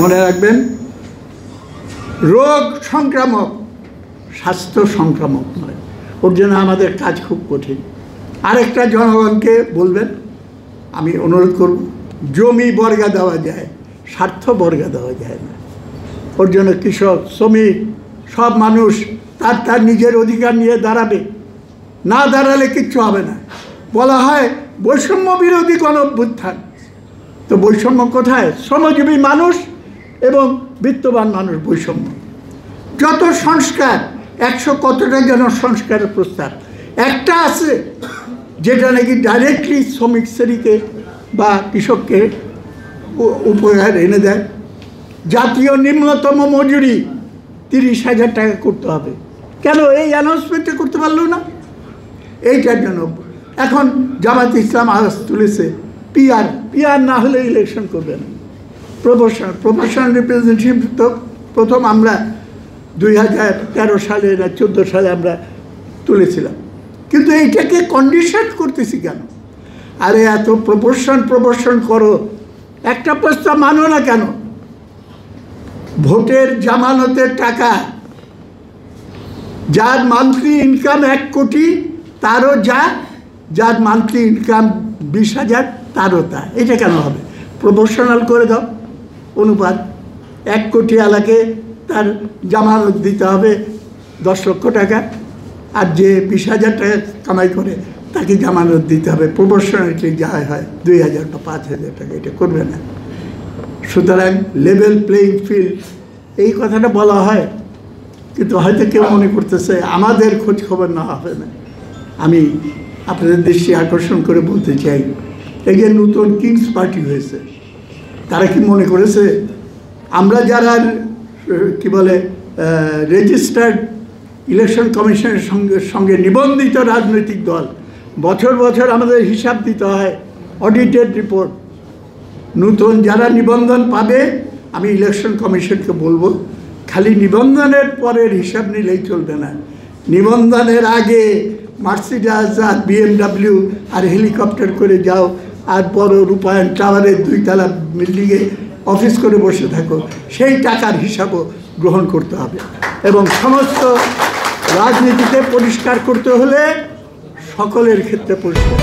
মনে রাখবেন, রোগ সংক্রামক, স্বাস্থ্য সংক্রামক নয়। ওর জন্য আমাদের কাজ খুব কঠিন। আরেকটা জনগণকে বলবেন, আমি অনুরোধ করব, জমি বর্গা দেওয়া যায়, স্বার্থ বর্গা দেওয়া যায় না। ওর জন্য কৃষক, শ্রমিক, সব মানুষ তার নিজের অধিকার নিয়ে দাঁড়াবে। না দাঁড়ালে কিচ্ছু হবে না। বলা হয় বৈষম্য বিরোধী গণ অভ্যুত্থান, তো বৈষম্য কোথায়? শ্রমজীবী মানুষ এবং বিত্তবান মানুষ বৈষম্য। যত সংস্কার, 100 কতটা যেন সংস্কারের প্রস্তাব, একটা আছে যেটা নাকি ডাইরেক্টলি শ্রমিক শ্রেণীকে বা কৃষককে উপহার এনে দেয়। জাতীয় নিম্নতম মজুরি 30,000 টাকা করতে হবে। কেন এই অ্যানাউন্সমেন্টটা করতে পারলো না? এইটার জন্য এখন জামাত ইসলাম আওয়াজ তুলেছে, পিআর না হলে ইলেকশন করবে না। প্রপোর্শনাল রিপ্রেজেন্টেটিভ তো প্রথম আমরা 2013 সালে না 14 সালে আমরা তুলেছিলাম, কিন্তু এইটাকে কন্ডিশন করতেছি কেন? আরে এত প্রপোর্শন করো, একটা প্রস্তাব মানো না কেন? ভোটের জামানতের টাকা, যার মান্থলি ইনকাম 1 কোটি তারও যা, যার মান্থলি ইনকাম 20,000 তারও তা। এটা কেন হবে? প্রপোর্শনাল করে দাও অনুপাত। 1 কোটি এলাকে তার জামানত দিতে হবে 10 লক্ষ টাকা, আর যে 20,000 টাকা কামাই করে তাকে জামানত দিতে হবে প্রপোর্শনালি যা হয় 2,000 বা 5,000 টাকা। এটা করবে না। সুতরাং লেভেল প্লেইং ফিল্ড, এই কথাটা বলা হয়, কিন্তু হয়তো কেউ মনে করতেছে আমাদের খোঁজ খবর না হবে না। আমি আপনাদের দৃষ্টি আকর্ষণ করে বলতে চাই, এই যে নতুন কিংস পার্টি হয়েছে, তারা কি মনে করেছে আমরা যারা কি বলে রেজিস্টার্ড ইলেকশন কমিশনের সঙ্গে নিবন্ধিত রাজনৈতিক দল, বছর বছর আমাদের হিসাব দিতে হয়, অডিটেড রিপোর্ট। নতুন যারা নিবন্ধন পাবে, আমি ইলেকশন কমিশনকে বলবো, খালি নিবন্ধনের পরের হিসাব নিলেই চলবে না। নিবন্ধনের আগে মার্সিডিজ আর BMW আর হেলিকপ্টার করে যাও, আর বড় রূপায়ণ টাওয়ারের 2 তলা বিল্ডিংয়ে অফিস করে বসে থাকো, সেই টাকার হিসাবও গ্রহণ করতে হবে। এবং সমস্ত রাজনীতিতে পরিষ্কার করতে হলে সকলের ক্ষেত্রে পরিষ্কার।